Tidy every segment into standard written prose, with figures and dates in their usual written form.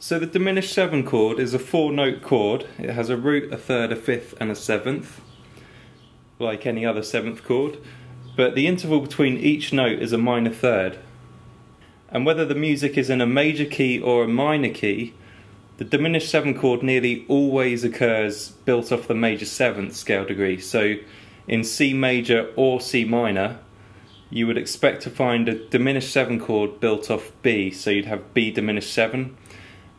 So the diminished 7 chord is a 4-note chord. It has a root, a third, a fifth and a seventh, like any other 7th chord, but the interval between each note is a minor third. And whether the music is in a major key or a minor key, the diminished 7 chord nearly always occurs built off the major 7th scale degree. So in C major or C minor, you would expect to find a diminished 7 chord built off B, so you'd have B diminished 7.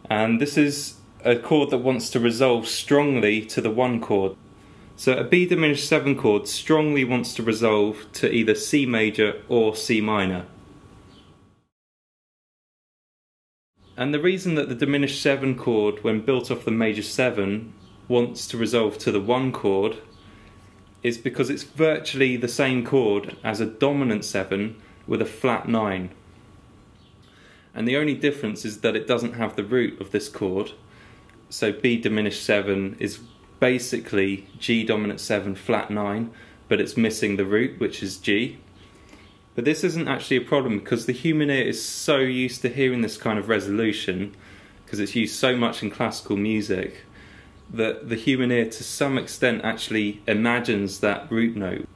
And this is a chord that wants to resolve strongly to the 1 chord. So a B diminished 7 chord strongly wants to resolve to either C major or C minor. And the reason that the diminished 7 chord, when built off the major 7, wants to resolve to the 1 chord is because it's virtually the same chord as a dominant 7 with a flat 9. And the only difference is that it doesn't have the root of this chord. So B diminished 7 is basically G dominant 7 flat 9, but it's missing the root, which is G. But this isn't actually a problem because the human ear is so used to hearing this kind of resolution, because it's used so much in classical music, that the human ear to some extent actually imagines that root note.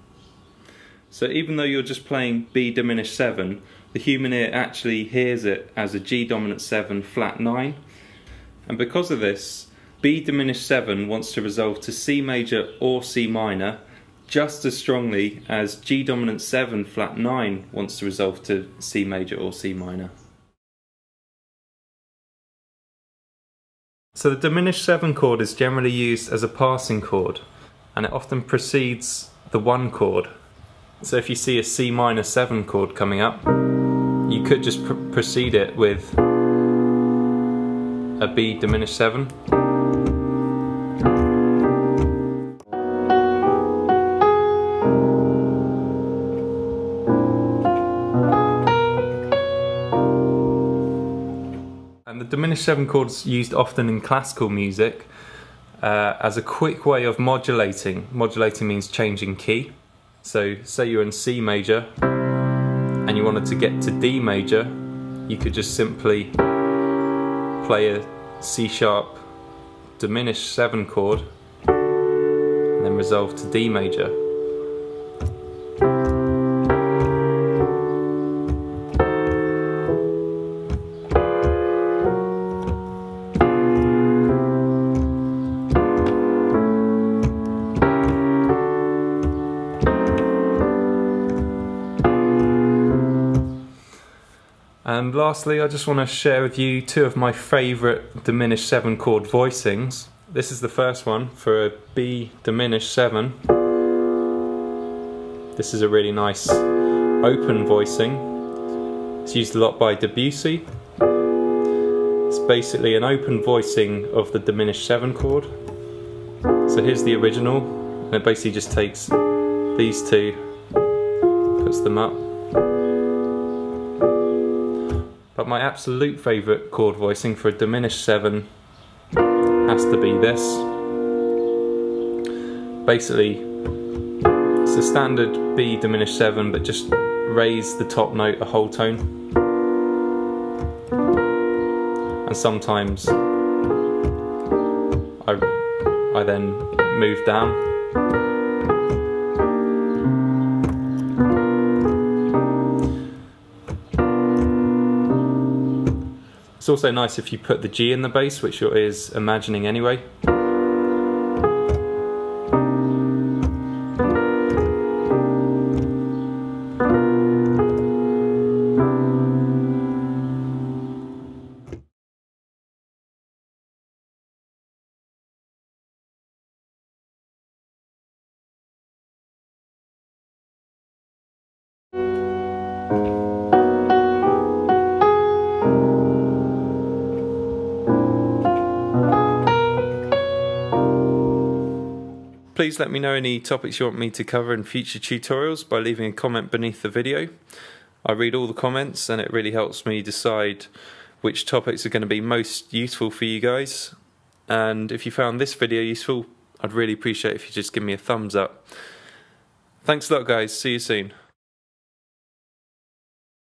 So even though you're just playing B diminished 7, the human ear actually hears it as a G dominant 7 flat 9. And because of this, B diminished 7 wants to resolve to C major or C minor just as strongly as G dominant 7 flat 9 wants to resolve to C major or C minor. So the diminished 7 chord is generally used as a passing chord, and it often precedes the 1 chord. So if you see a C minor 7 chord coming up, you could just precede it with a B diminished 7. And the diminished 7 chord is used often in classical music as a quick way of modulating. Modulating means changing key. So say you're in C major and you wanted to get to D major, you could just simply play a C sharp diminished 7 chord and then resolve to D major. And lastly, I just want to share with you 2 of my favourite diminished 7 chord voicings. This is the first one for a B diminished 7. This is a really nice open voicing. It's used a lot by Debussy. It's basically an open voicing of the diminished 7 chord. So here's the original, and it basically just takes these 2, puts them up. But my absolute favourite chord voicing for a diminished 7 has to be this. Basically, it's a standard B diminished 7, but just raise the top note a whole tone. And sometimes I then move down. It's also nice if you put the G in the bass, which your ear's imagining anyway. Please let me know any topics you want me to cover in future tutorials by leaving a comment beneath the video. I read all the comments and it really helps me decide which topics are going to be most useful for you guys. And if you found this video useful, I'd really appreciate if you just give me a thumbs up. Thanks a lot guys, see you soon.